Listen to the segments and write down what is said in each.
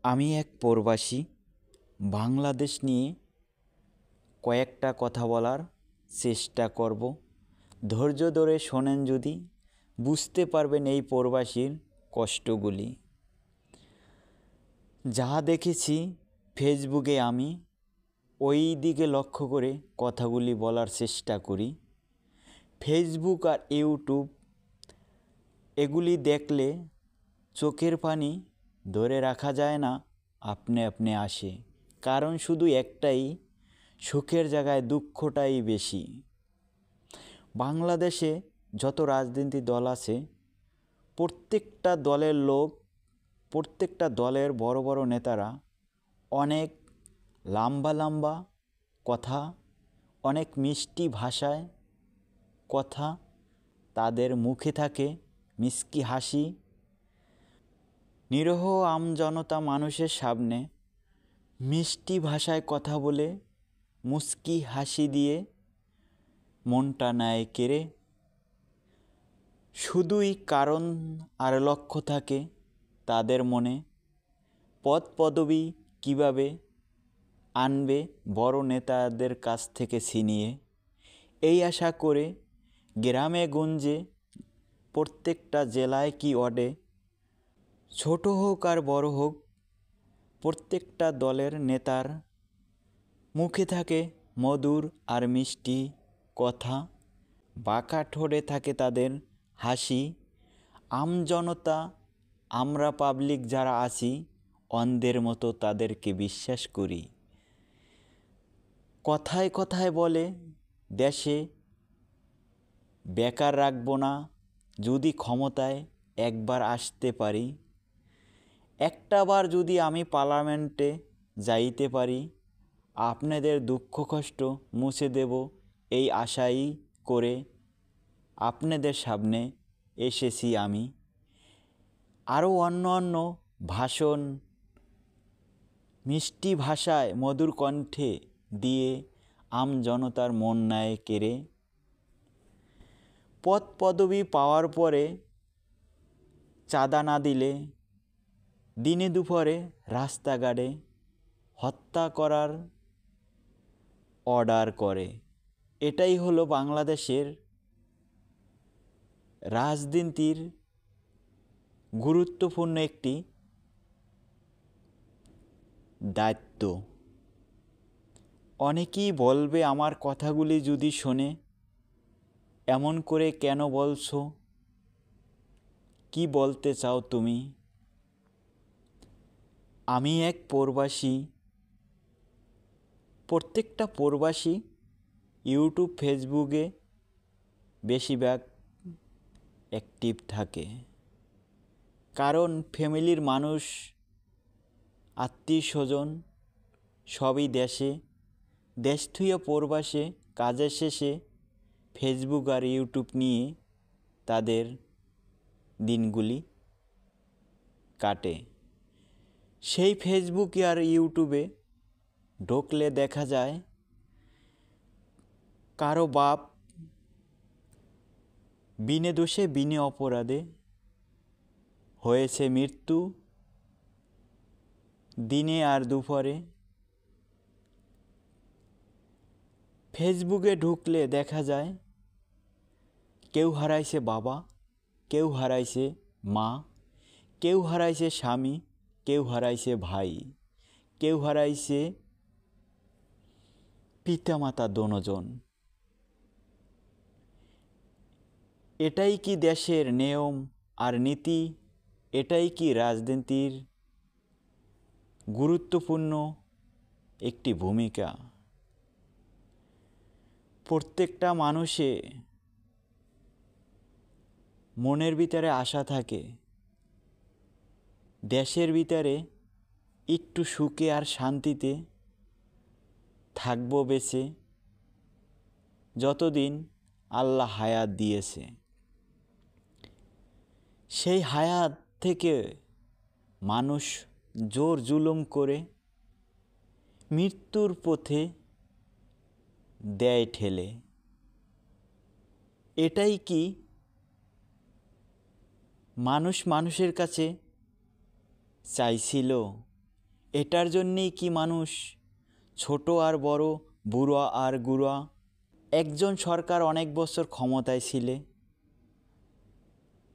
আমি এক প্রবাসী। বাংলাদেশ নিয়ে কয়েকটা কথা বলার চেষ্টা করব। ধৈর্য ধরে শোনেন, যদি বুঝতে পারবেন এই প্রবাসীর কষ্টগুলি। যা দেখেছি ফেসবুকে, আমি ওই দিকে লক্ষ্য করে কথাগুলি বলার চেষ্টা করি। ফেসবুক আর ইউটিউব এগুলি দেখলে চোখের পানি ধরে রাখা যায় না, আপনি আপনি আসে। কারণ শুধু একটাই, সুখের জায়গায় দুঃখটাই বেশি। বাংলাদেশে যত রাজনীতি দল আছে, প্রত্যেকটা দলের লোক, প্রত্যেকটা দলের বড় বড় নেতারা অনেক লম্বা লম্বা কথা, অনেক মিষ্টি ভাষায় কথা তাদের মুখে থাকে, মিষ্টি হাসি। নিরীহ আমজনতা মানুষের সামনে মিষ্টি ভাষায় কথা বলে মুচকি হাসি দিয়ে মনটা নেয় কেড়ে। শুধুই কারণ আর লক্ষ্য থাকে তাদের মনে, পদ পদবি কীভাবে আনবে বড় নেতাদের কাছ থেকে ছিনিয়ে। এই আশা করে গ্রামে গঞ্জে, প্রত্যেকটা জেলায় কি ওয়ার্ডে, ছোট হোক আর বড় হোক, প্রত্যেকটা দলের নেতার মুখে থাকে মধুর আর মিষ্টি কথা, বাঁকা ঠোঁটে থাকে তাদের হাসি। আমজনতা, আমরা পাবলিক যারা আছি, অন্ধের মতো তাদেরকে বিশ্বাস করি। কথায় কথায় বলে দেশে বেকার রাখবো না, যদি ক্ষমতায় একবার আসতে পারি। একটাবার যদি আমি পার্লামেন্টে যাইতে পারি, আপনাদের দুঃখ কষ্ট মুছে দেব, এই আশাই করে আপনাদের সামনে এসেছি আমি। আরও অন্য অন্য ভাষণ মিষ্টি ভাষায় মধুর কণ্ঠে দিয়ে আমজনতার মন নেয় কেড়ে। পদ পদবি পাওয়ার পরে চাঁদা না দিলে দিনে দুপুরে রাস্তাঘাটে হত্যা করার অর্ডার করে। এটাই হলো বাংলাদেশের রাজনীতির গুরুত্বপূর্ণ একটি দায়িত্ব। অনেকেই বলবে আমার কথাগুলি যদি শোনে, এমন করে কেন বলছো, কি বলতে চাও তুমি? আমি এক প্রবাসী। প্রত্যেকটা প্রবাসী ইউটিউব ফেসবুকে বেশিরভাগ অ্যাক্টিভ থাকে, কারণ ফ্যামিলির মানুষ, আত্মীয় স্বজন সবই দেশে। দেশ থুয়ে প্রবাসে কাজের শেষে ফেসবুক আর ইউটিউব নিয়ে তাদের দিনগুলি কাটে। সেই ফেসবুক আর ইউটিউবে ঢুকলে দেখা যায় কারো বাপ বিনে দোষে বিনে অপরাধে হয়েছে মৃত্যু, দিনে আর দুপুরে। ফেসবুকে ঢুকলে দেখা যায় কেউ হারাইছে বাবা, কেউ হারাইছে মা, কেউ হারাইছে স্বামী, কেউ হারাইছে ভাই, কেউ হারাইছে পিতামাতা দোনোজন। এটাই কি দেশের নিয়ম আর নীতি? এটাই কি রাজনীতির গুরুত্বপূর্ণ একটি ভূমিকা? প্রত্যেকটা মানুষে মনের ভিতরে আশা থাকে দেশের ভিতরে একটু সুখে আর শান্তিতে থাকবো বেঁচে, যতদিন আল্লাহ হায়াত দিয়েছে। সেই হায়াত থেকে মানুষ জোর জুলুম করে মৃত্যুর পথে দেয় ঠেলে। এটাই কি মানুষ মানুষের কাছে চাইছিল? এটার জন্যেই কি মানুষ ছোট আর বড়, বুড়া আর গুড়া? একজন সরকার অনেক বছর ক্ষমতায় ছিলে,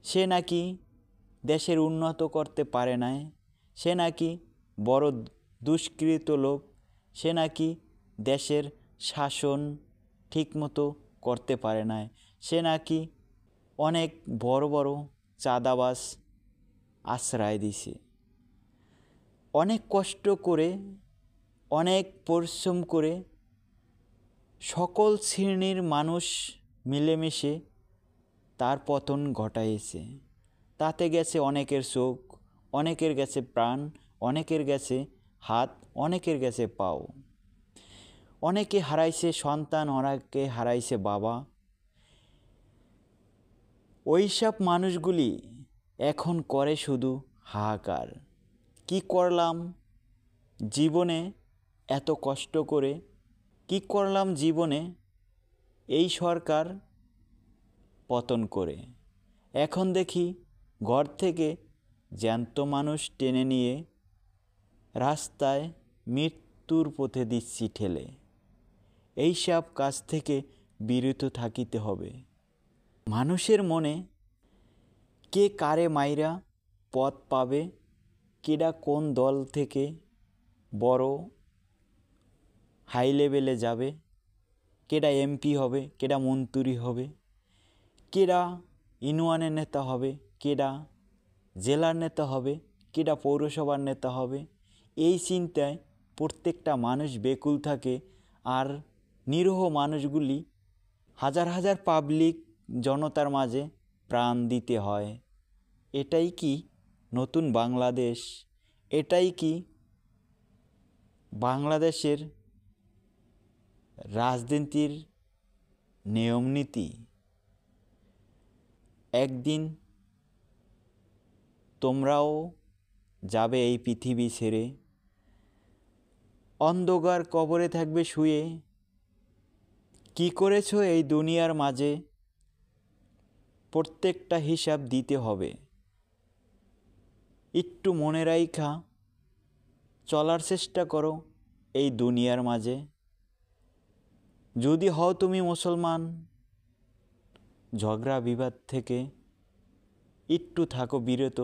সে নাকি দেশের উন্নত করতে পারে নাই, সে নাকি বড় দুষ্কৃত লোক, সে নাকি দেশের শাসন ঠিকমতো করতে পারে নাই, সে নাকি অনেক বড় বড় চাঁদাবাজ আশ্রয় দিছে। অনেক কষ্ট করে, অনেক পরিশ্রম করে সকল শ্রেণীর মানুষ মিলেমিশে তার পতন ঘটাইছে। তাতে গেছে অনেকের চোখ, অনেকের গেছে প্রাণ, অনেকের গেছে হাত, অনেকের গেছে পাও, অনেকে হারাইছে সন্তান, অনেকে হারাইছে বাবা। ওইসব মানুষগুলি এখন করে শুধু হাহাকার। কি করলাম জীবনে এত কষ্ট করে, কি করলাম জীবনে এই সরকার পতন করে। এখন দেখি ঘর থেকে জ্যান্ত মানুষ টেনে নিয়ে রাস্তায় মৃত্যুর পথে দিচ্ছি ঠেলে। এইসব কাজ থেকে বিরত থাকিতে হবে। মানুষের মনে কে কারে মাইরা পদ পাবে, কেডা কোন দল থেকে বড় হাই লেভেলে যাবে, কেডা এমপি হবে, কেডা মন্ত্রী হবে, কেডা ইউনিয়নের নেতা হবে, কেডা জেলার নেতা হবে, কেডা পৌরসভার নেতা হবে, এই চিন্তায় প্রত্যেকটা মানুষ বেকুল থাকে। আর নিরীহ মানুষগুলি হাজার হাজার পাবলিক জনতার মাঝে প্রাণ দিতে হয়। এটাই কি নতুন বাংলাদেশ? এটাই কি বাংলাদেশের রাজনীতির নিয়মনীতি? একদিন তোমরাও যাবে এই পৃথিবী ছেড়ে, অন্ধকার কবরে থাকবে শুয়ে। কি করেছো এই দুনিয়ার মাঝে প্রত্যেকটা হিসাব দিতে হবে। একটু মনে রাইখা চলার চেষ্টা করো এই দুনিয়ার মাঝে। যদি হও তুমি মুসলমান, ঝগড়া বিবাদ থেকে একটু থাকো বিরত।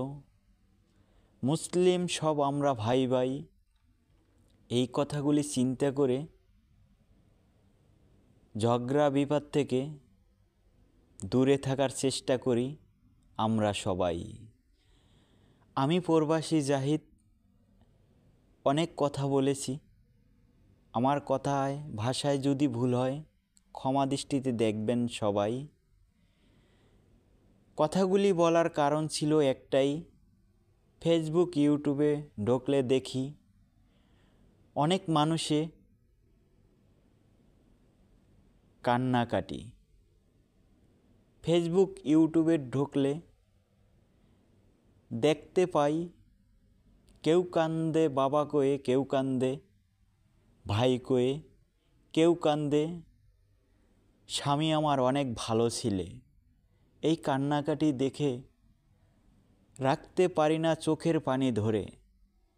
মুসলিম সব আমরা ভাই ভাই, এই কথাগুলি চিন্তা করে ঝগড়া বিবাদ থেকে দূরে থাকার চেষ্টা করি আমরা সবাই। আমি প্রবাসী জাহিদ, অনেক কথা বলেছি। আমার কথায় ভাষায় যদি ভুল হয় ক্ষমা দৃষ্টিতে দেখবেন সবাই। কথাগুলি বলার কারণ ছিল একটাই, ফেসবুক ইউটিউবে ঢুকলে দেখি অনেক মানুষে কান্নাকাটি। ফেসবুক ইউটিউবে ঢুকলে দেখতে পাই কেউ কান্দে বাবা কয়ে, কেউ কান্দে ভাই কয়ে, কেউ কান্দে স্বামী আমার অনেক ভালো ছিলে। এই কান্নাকাটি দেখে রাখতে পারি না চোখের পানি ধরে।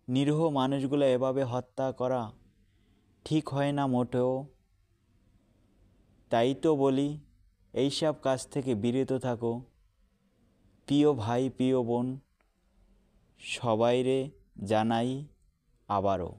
নিরীহ মানুষগুলো এভাবে হত্যা করা ঠিক হয় না মোটেও। তাই তো বলি এইসব কাজ থেকে বিরত থাকো। প্রিয় ভাই, প্রিয় বোন, সবাইরে জানাই আবারও।